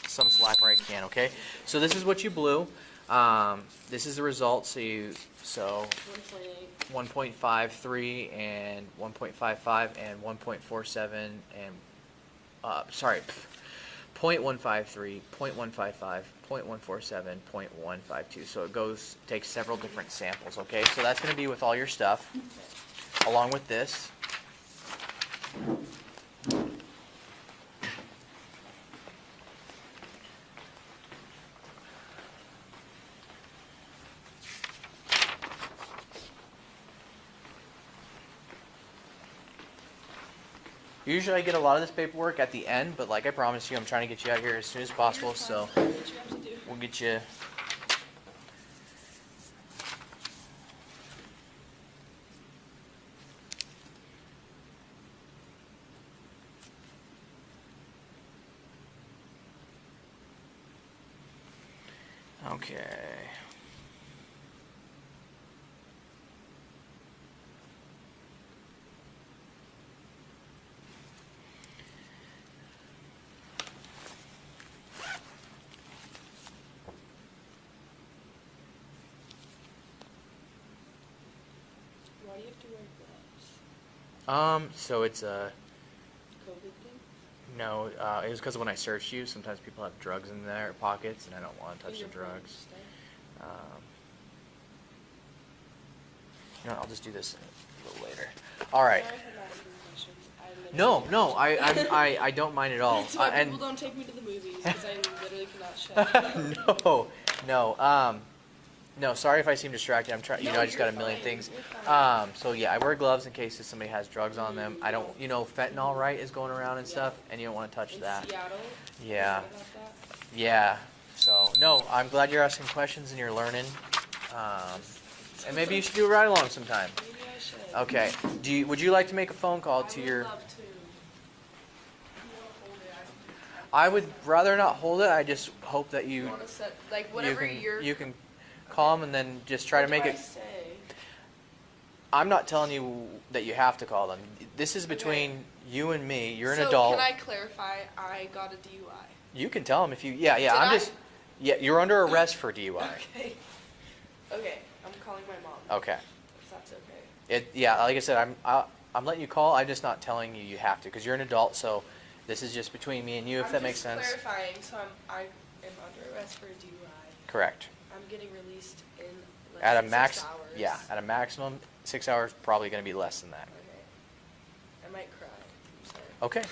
some slack where I can, okay? So this is what you blew. This is the result. So 1.8. 1.53 and 1.55 and 1.47 and 0.153, 0.155, 0.147, 0.152. So it takes several different samples, okay? So that's going to be with all your stuff, along with this. Usually I get a lot of this paperwork at the end, but like I promised you, I'm trying to get you out here as soon as possible, so What you have to do. we'll get you. Okay. Why do you have to wear gloves? So it's a COVID thing? no. It was because when I searched you, sometimes people have drugs in their pockets, and I don't want to touch In the your drugs. purse, stuff? You know what, I'll just do this a little later. All right. Sorry for that information. I No, literally- no, I don't mind at all. That's why And people don't take me to the movies, because I literally cannot shut up. no. Sorry if I seem distracted. I'm trying. No, I just got a you're million fine. things. You're fine. So yeah, I wear gloves in case somebody has drugs on them. I don't. Fentanyl, right, is going around and Yeah. stuff, and you don't want to touch In that. Seattle? Yeah. You heard about that? Yeah. So no, I'm glad you're asking questions and you're learning. And maybe you should do a ride along sometime. Maybe I should. Okay. Would you like to make a phone call to I your? would love to. You wanna hold it? I would rather not hold it. I just hope that you Want to set, like, whatever you can call them and then just try to make it. Say? I'm not telling you that you have to call them. This is Okay. between you and me. You're an So adult. can I clarify? I got a DUI. You can tell them if you. Yeah. Did I'm I? just. Yeah. You're under arrest for DUI. Okay. Okay. I'm calling my mom. Okay. If that's okay. Yeah. Like I said, I'm letting you call. I'm just not telling you have to because you're an adult. So this is just between me and you. If I'm that makes just sense. clarifying. So I am under arrest for a DUI. Correct. I'm getting released in less At a than max. 6 hours. Yeah. At a maximum 6 hours. Probably going to be less than that. Okay. I might cry. I'm sorry. Okay.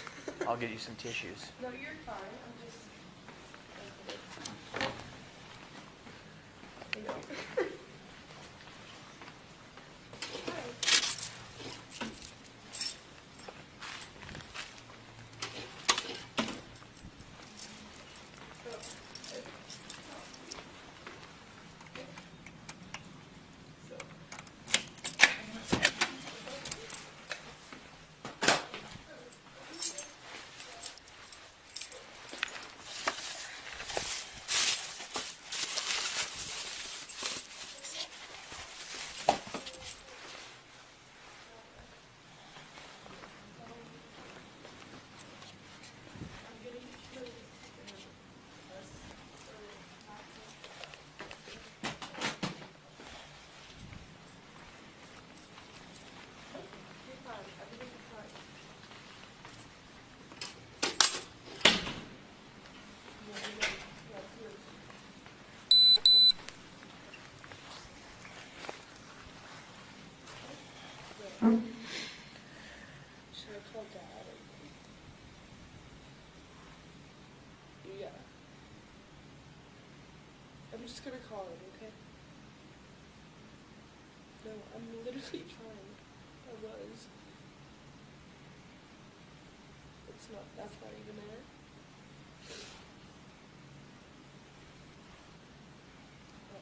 I'll get you some tissues. No, you're fine. I'm just. I know. Should I call Dad? Yeah. I'm just gonna call him, okay? No, I'm literally trying. I was. It's not, that's not even it. Oh.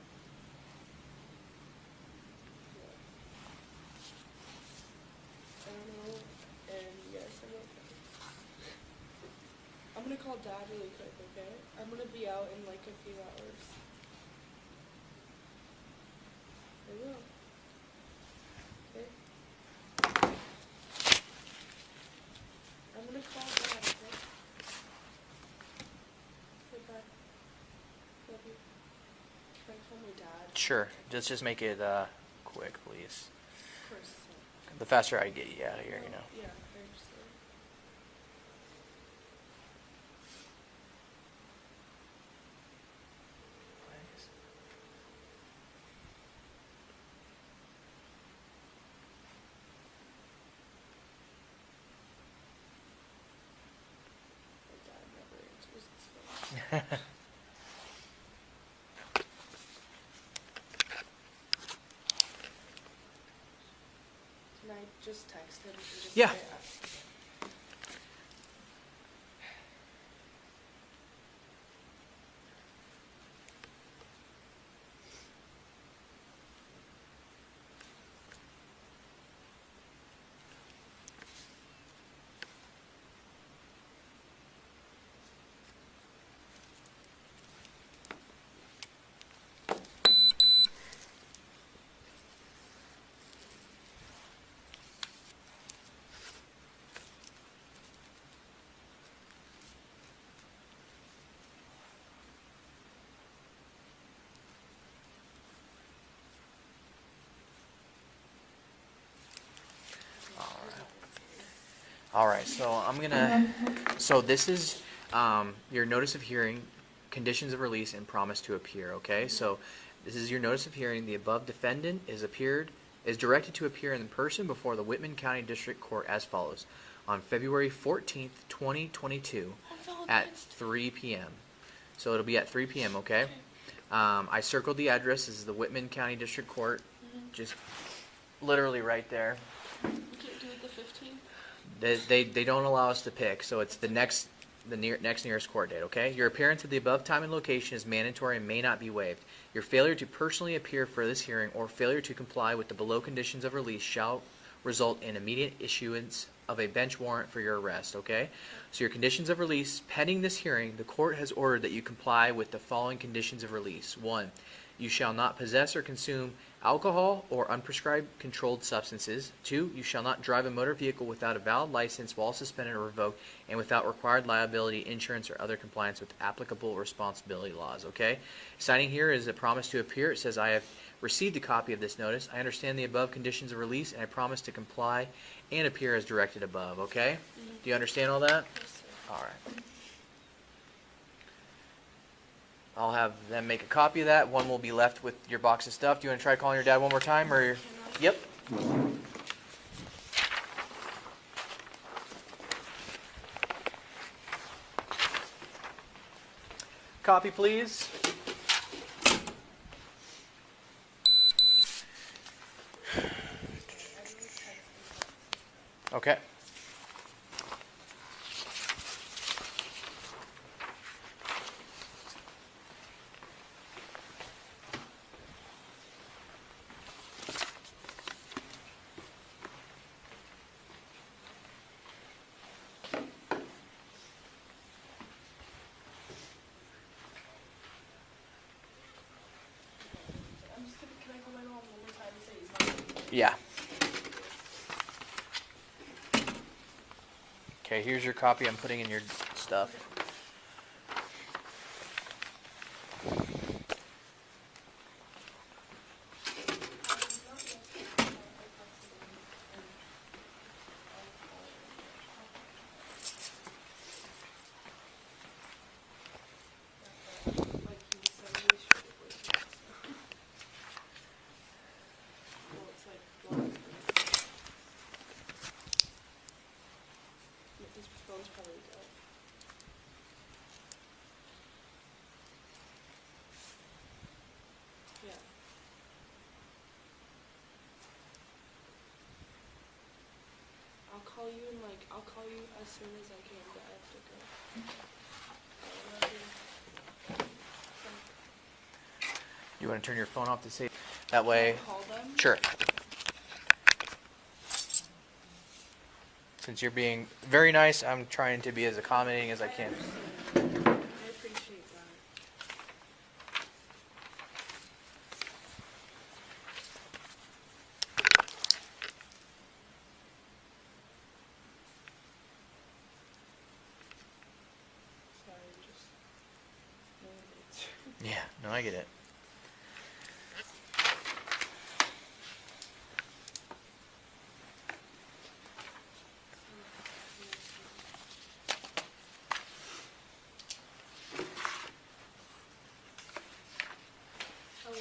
Yeah. I don't know, and yes, I'm okay. I'm gonna call Dad really quick, okay? I'm gonna be out in like a few hours. I will. Okay? I'm gonna call Dad, okay? Okay, bye. Love you. Can I call my dad? Sure. Just make it quick, please. Of course. The faster I get you out of here, you know. Yeah, I understand. My dad never answers his phone. Can I just text him and just Yeah. say, All right, so this is your notice of hearing, conditions of release, and promise to appear, okay? So this is your notice of hearing. The above defendant is directed to appear in person before the Whitman County District Court as follows. On February 14th, 2022 at 3 p.m. So it'll be at 3 p.m., okay? I circled the address. This is the Whitman County District Court, just literally right there. We can't do it the 15th? They don't allow us to pick, so it's the next nearest court date, okay? Your appearance at the above time and location is mandatory and may not be waived. Your failure to personally appear for this hearing or failure to comply with the below conditions of release shall result in immediate issuance of a bench warrant for your arrest, okay? So your conditions of release, pending this hearing, the court has ordered that you comply with the following conditions of release. 1, you shall not possess or consume alcohol or unprescribed controlled substances. 2, you shall not drive a motor vehicle without a valid license while suspended or revoked and without required liability, insurance, or other compliance with applicable responsibility laws, okay? Signing here is a promise to appear. It says, I have received a copy of this notice. I understand the above conditions of release, and I promise to comply and appear as directed above, okay? Do you understand all that? Yes, sir. All right. I'll have them make a copy of that. One will be left with your box of stuff. Do you want to try calling your dad one more time? Or Yep. Copy, please. Okay. I'm just gonna, can I call my mom one more time and say he's not? Yeah. Okay, here's your copy I'm putting in your stuff. Like he suddenly showed it with me. Well, it's like blonde. His phone's probably dead. Yeah. I'll call you as soon as I can, but I have to go. I love you. You want to turn your phone off to save? That way. Call them? Sure. Since you're being very nice, I'm trying to be as accommodating as I can. I appreciate that. Sorry, I'm just motivated. Yeah, no, I get it. Hello?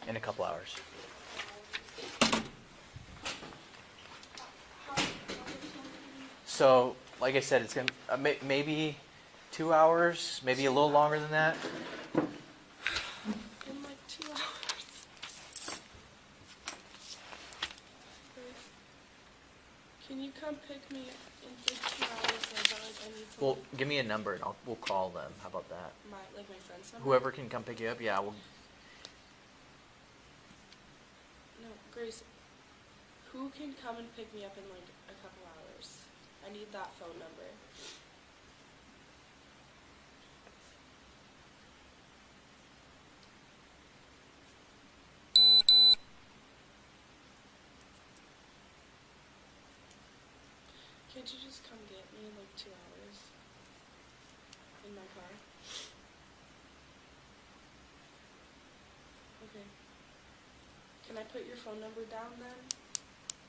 In a couple hours. So, like I said, it's gonna maybe 2 hours, maybe a little longer than that. In like 2 hours. Can you come pick me in like 2 hours? I need to. Well, give me a number and we'll call them. How about that? my friend's number. Whoever can come pick you up, yeah. We'll. No, Grace. Who can come and pick me up in like a couple hours? I need that phone number. Could you just come get me in like 2 hours? In my car? Okay. Can I put your phone number down then?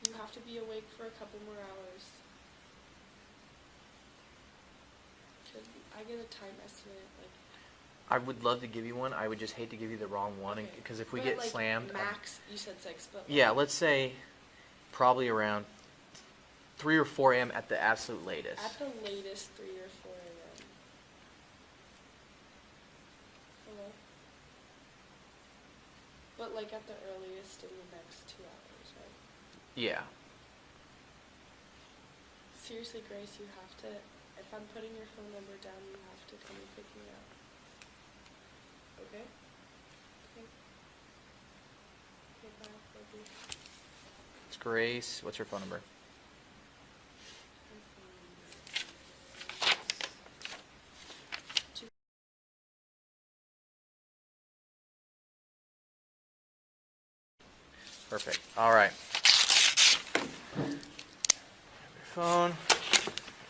You have to be awake for a couple more hours. Could I get a time estimate? Like, I would love to give you one. I would just hate to give you the wrong one okay. because if we But, get like, slammed. Max, you said 6, but. Like, Yeah, let's say probably around 3 or 4 a.m. at the absolute latest. At the latest, 3 or 4 a.m. Hello? But like at the earliest in the next 2 hours, right? Yeah. Seriously, Grace, you have to, if I'm putting your phone number down, you have to come and pick me up. Okay? Okay. Okay, bye. Love you. It's Grace. What's her phone number? Perfect. All right. Grab your phone.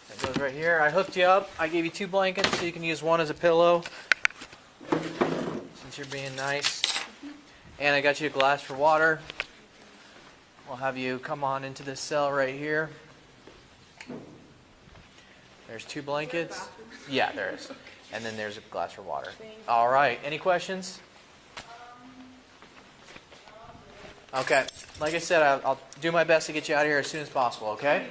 That goes right here. I hooked you up. I gave you 2 blankets so you can use one as a pillow since you're being nice. And I got you a glass for water. We'll have you come on into this cell right here. There's 2 blankets. Yeah, there is. And then there's a glass for water. All right. Any questions? Okay. Like I said, I'll do my best to get you out of here as soon as possible, okay?